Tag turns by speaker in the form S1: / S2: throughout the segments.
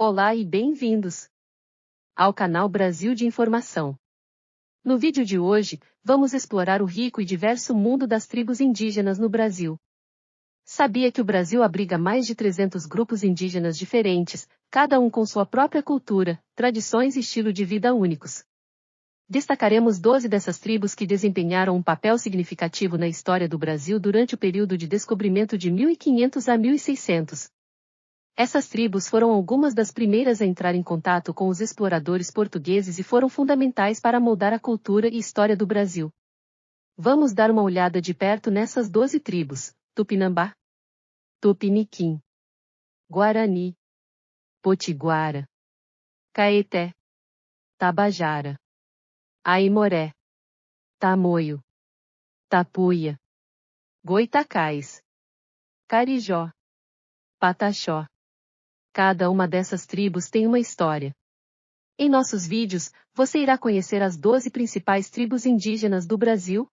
S1: Olá e bem-vindos ao canal Brasil de Informação. No vídeo de hoje, vamos explorar o rico e diverso mundo das tribos indígenas no Brasil. Sabia que o Brasil abriga mais de 300 grupos indígenas diferentes, cada um com sua própria cultura, tradições e estilo de vida únicos. Destacaremos 12 dessas tribos que desempenharam um papel significativo na história do Brasil durante o período de descobrimento de 1500 a 1600. Essas tribos foram algumas das primeiras a entrar em contato com os exploradores portugueses e foram fundamentais para moldar a cultura e história do Brasil. Vamos dar uma olhada de perto nessas 12 tribos: Tupinambá, Tupiniquim, Guarani, Potiguara, Caeté, Tabajara, Aimoré, Tamoio, Tapuia, Goitacás, Carijó, Pataxó. Cada uma dessas tribos tem uma história. Em nossos vídeos, você irá conhecer as 12 principais tribos indígenas do Brasil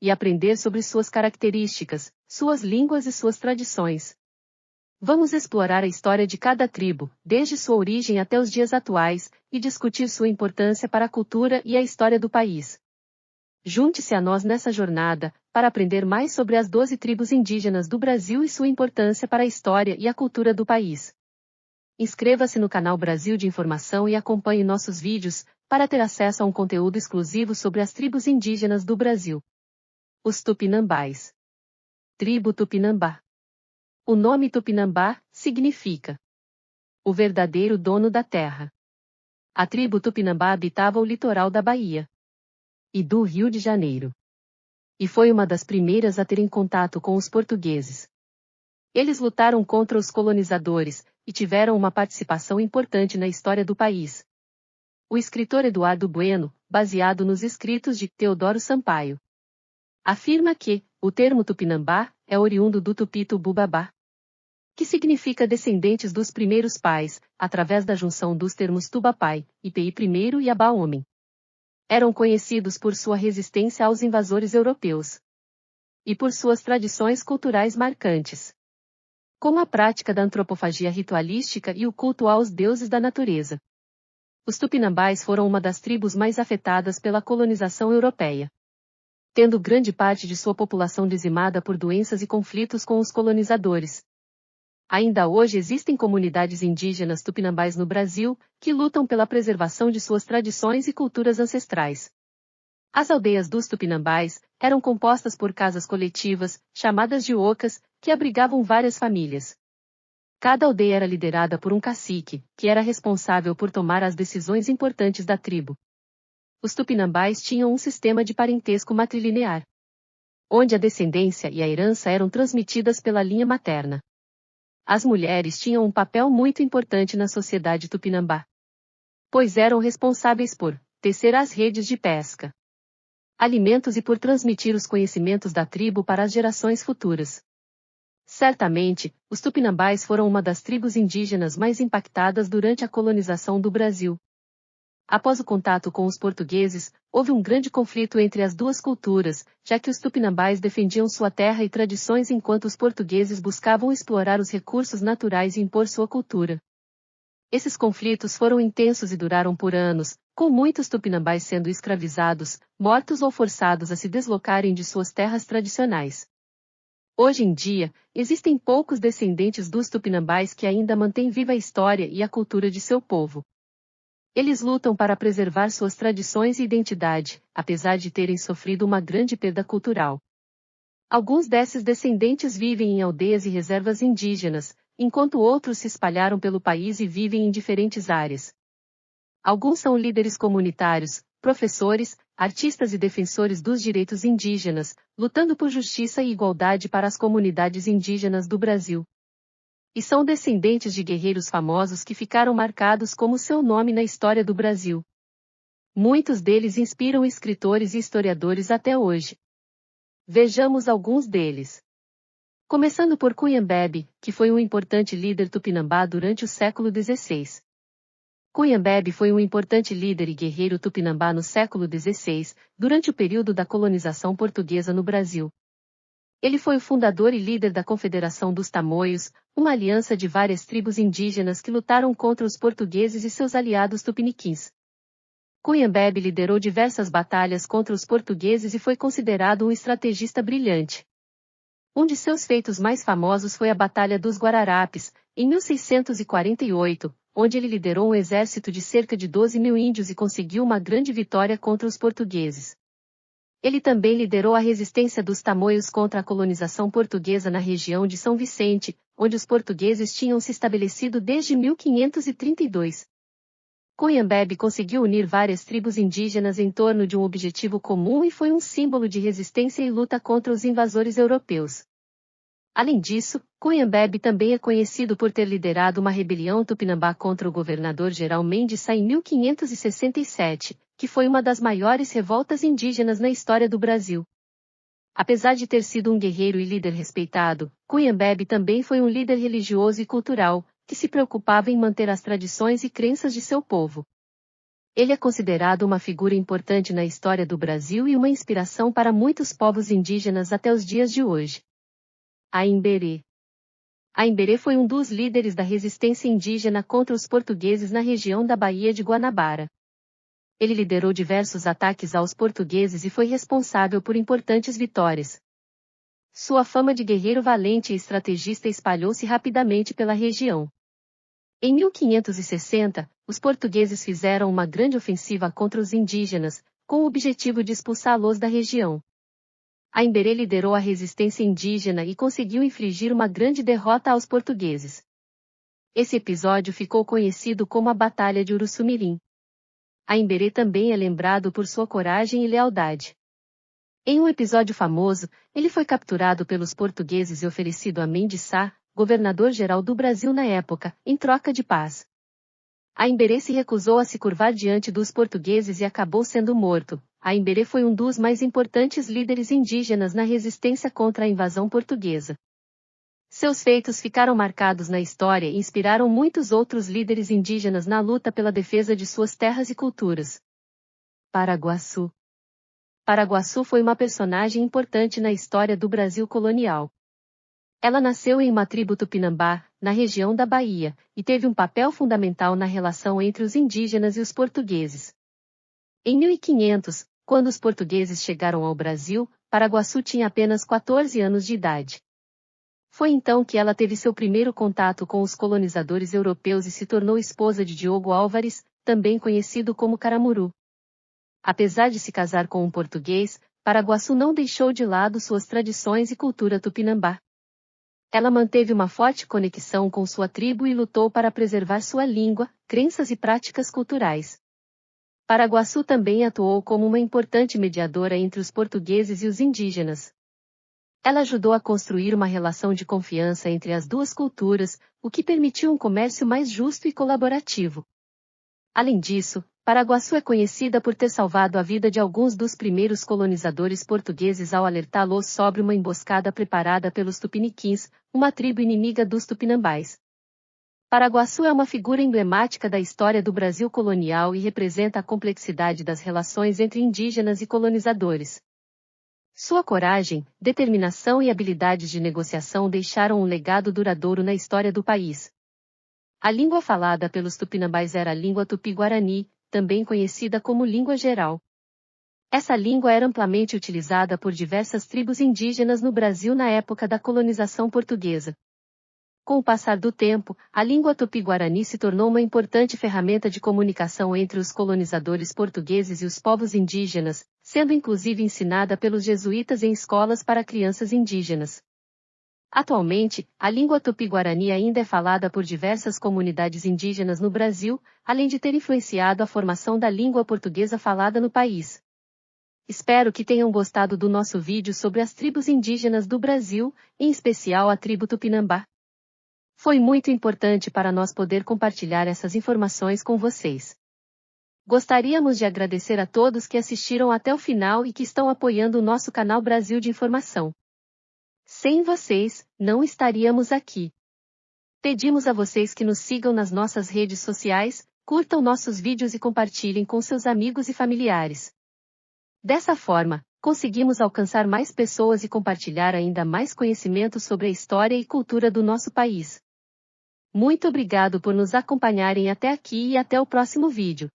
S1: e aprender sobre suas características, suas línguas e suas tradições. Vamos explorar a história de cada tribo, desde sua origem até os dias atuais, e discutir sua importância para a cultura e a história do país. Junte-se a nós nessa jornada, para aprender mais sobre as 12 tribos indígenas do Brasil e sua importância para a história e a cultura do país. Inscreva-se no canal Brasil de Informação e acompanhe nossos vídeos, para ter acesso a um conteúdo exclusivo sobre as tribos indígenas do Brasil. Os Tupinambás. Tribo Tupinambá. O nome Tupinambá significa o verdadeiro dono da terra. A tribo Tupinambá habitava o litoral da Bahia e do Rio de Janeiro. E foi uma das primeiras a terem contato com os portugueses. Eles lutaram contra os colonizadores, e tiveram uma participação importante na história do país. O escritor Eduardo Bueno, baseado nos escritos de Teodoro Sampaio, afirma que o termo Tupinambá é oriundo do Tupi-Tububabá, que significa descendentes dos primeiros pais, através da junção dos termos Tubapai, Ipi primeiro e Abá homem. Eram conhecidos por sua resistência aos invasores europeus e por suas tradições culturais marcantes, como a prática da antropofagia ritualística e o culto aos deuses da natureza. Os Tupinambás foram uma das tribos mais afetadas pela colonização europeia, tendo grande parte de sua população dizimada por doenças e conflitos com os colonizadores. Ainda hoje existem comunidades indígenas tupinambás no Brasil, que lutam pela preservação de suas tradições e culturas ancestrais. As aldeias dos Tupinambás eram compostas por casas coletivas, chamadas de ocas, que abrigavam várias famílias. Cada aldeia era liderada por um cacique, que era responsável por tomar as decisões importantes da tribo. Os Tupinambás tinham um sistema de parentesco matrilinear, onde a descendência e a herança eram transmitidas pela linha materna. As mulheres tinham um papel muito importante na sociedade Tupinambá, pois eram responsáveis por tecer as redes de pesca, alimentos e por transmitir os conhecimentos da tribo para as gerações futuras. Certamente, os Tupinambás foram uma das tribos indígenas mais impactadas durante a colonização do Brasil. Após o contato com os portugueses, houve um grande conflito entre as duas culturas, já que os Tupinambás defendiam sua terra e tradições enquanto os portugueses buscavam explorar os recursos naturais e impor sua cultura. Esses conflitos foram intensos e duraram por anos, com muitos Tupinambás sendo escravizados, mortos ou forçados a se deslocarem de suas terras tradicionais. Hoje em dia, existem poucos descendentes dos Tupinambás que ainda mantêm viva a história e a cultura de seu povo. Eles lutam para preservar suas tradições e identidade, apesar de terem sofrido uma grande perda cultural. Alguns desses descendentes vivem em aldeias e reservas indígenas, enquanto outros se espalharam pelo país e vivem em diferentes áreas. Alguns são líderes comunitários, professores, artistas e defensores dos direitos indígenas, lutando por justiça e igualdade para as comunidades indígenas do Brasil. E são descendentes de guerreiros famosos que ficaram marcados como seu nome na história do Brasil. Muitos deles inspiram escritores e historiadores até hoje. Vejamos alguns deles. Começando por Cunhambebe, que foi um importante líder tupinambá durante o século XVI. Cunhambebe foi um importante líder e guerreiro tupinambá no século XVI, durante o período da colonização portuguesa no Brasil. Ele foi o fundador e líder da Confederação dos Tamoios, uma aliança de várias tribos indígenas que lutaram contra os portugueses e seus aliados tupiniquins. Cunha Bebe liderou diversas batalhas contra os portugueses e foi considerado um estrategista brilhante. Um de seus feitos mais famosos foi a Batalha dos Guararapes, em 1648, onde ele liderou um exército de cerca de 12.000 índios e conseguiu uma grande vitória contra os portugueses. Ele também liderou a resistência dos tamoios contra a colonização portuguesa na região de São Vicente, onde os portugueses tinham se estabelecido desde 1532. Cunha Bebe conseguiu unir várias tribos indígenas em torno de um objetivo comum e foi um símbolo de resistência e luta contra os invasores europeus. Além disso, Cunha Bebe também é conhecido por ter liderado uma rebelião tupinambá contra o governador-geral Mendes Sá em 1567, que foi uma das maiores revoltas indígenas na história do Brasil. Apesar de ter sido um guerreiro e líder respeitado, Cunha Bebe também foi um líder religioso e cultural, que se preocupava em manter as tradições e crenças de seu povo. Ele é considerado uma figura importante na história do Brasil e uma inspiração para muitos povos indígenas até os dias de hoje. Aimberê. Aimberê foi um dos líderes da resistência indígena contra os portugueses na região da Baía de Guanabara. Ele liderou diversos ataques aos portugueses e foi responsável por importantes vitórias. Sua fama de guerreiro valente e estrategista espalhou-se rapidamente pela região. Em 1560, os portugueses fizeram uma grande ofensiva contra os indígenas, com o objetivo de expulsá-los da região. Aimberê liderou a resistência indígena e conseguiu infligir uma grande derrota aos portugueses. Esse episódio ficou conhecido como a Batalha de Uruçumirim. Aimberê também é lembrado por sua coragem e lealdade. Em um episódio famoso, ele foi capturado pelos portugueses e oferecido a Mendes Sá, governador-geral do Brasil na época, em troca de paz. Aimberê se recusou a se curvar diante dos portugueses e acabou sendo morto. Aimberê foi um dos mais importantes líderes indígenas na resistência contra a invasão portuguesa. Seus feitos ficaram marcados na história e inspiraram muitos outros líderes indígenas na luta pela defesa de suas terras e culturas. Paraguaçu. Paraguaçu foi uma personagem importante na história do Brasil colonial. Ela nasceu em uma tribo tupinambá, na região da Bahia, e teve um papel fundamental na relação entre os indígenas e os portugueses. Em 1500, quando os portugueses chegaram ao Brasil, Paraguaçu tinha apenas 14 anos de idade. Foi então que ela teve seu primeiro contato com os colonizadores europeus e se tornou esposa de Diogo Álvares, também conhecido como Caramuru. Apesar de se casar com um português, Paraguaçu não deixou de lado suas tradições e cultura tupinambá. Ela manteve uma forte conexão com sua tribo e lutou para preservar sua língua, crenças e práticas culturais. Paraguaçu também atuou como uma importante mediadora entre os portugueses e os indígenas. Ela ajudou a construir uma relação de confiança entre as duas culturas, o que permitiu um comércio mais justo e colaborativo. Além disso, Paraguaçu é conhecida por ter salvado a vida de alguns dos primeiros colonizadores portugueses ao alertá-los sobre uma emboscada preparada pelos tupiniquins, uma tribo inimiga dos tupinambás. Paraguaçu é uma figura emblemática da história do Brasil colonial e representa a complexidade das relações entre indígenas e colonizadores. Sua coragem, determinação e habilidades de negociação deixaram um legado duradouro na história do país. A língua falada pelos tupinambás era a língua tupi-guarani, também conhecida como língua geral. Essa língua era amplamente utilizada por diversas tribos indígenas no Brasil na época da colonização portuguesa. Com o passar do tempo, a língua tupi-guarani se tornou uma importante ferramenta de comunicação entre os colonizadores portugueses e os povos indígenas, sendo inclusive ensinada pelos jesuítas em escolas para crianças indígenas. Atualmente, a língua tupi-guarani ainda é falada por diversas comunidades indígenas no Brasil, além de ter influenciado a formação da língua portuguesa falada no país. Espero que tenham gostado do nosso vídeo sobre as tribos indígenas do Brasil, em especial a tribo Tupinambá. Foi muito importante para nós poder compartilhar essas informações com vocês. Gostaríamos de agradecer a todos que assistiram até o final e que estão apoiando o nosso canal Brasil de Informação. Sem vocês, não estaríamos aqui. Pedimos a vocês que nos sigam nas nossas redes sociais, curtam nossos vídeos e compartilhem com seus amigos e familiares. Dessa forma, conseguimos alcançar mais pessoas e compartilhar ainda mais conhecimento sobre a história e cultura do nosso país. Muito obrigado por nos acompanharem até aqui e até o próximo vídeo.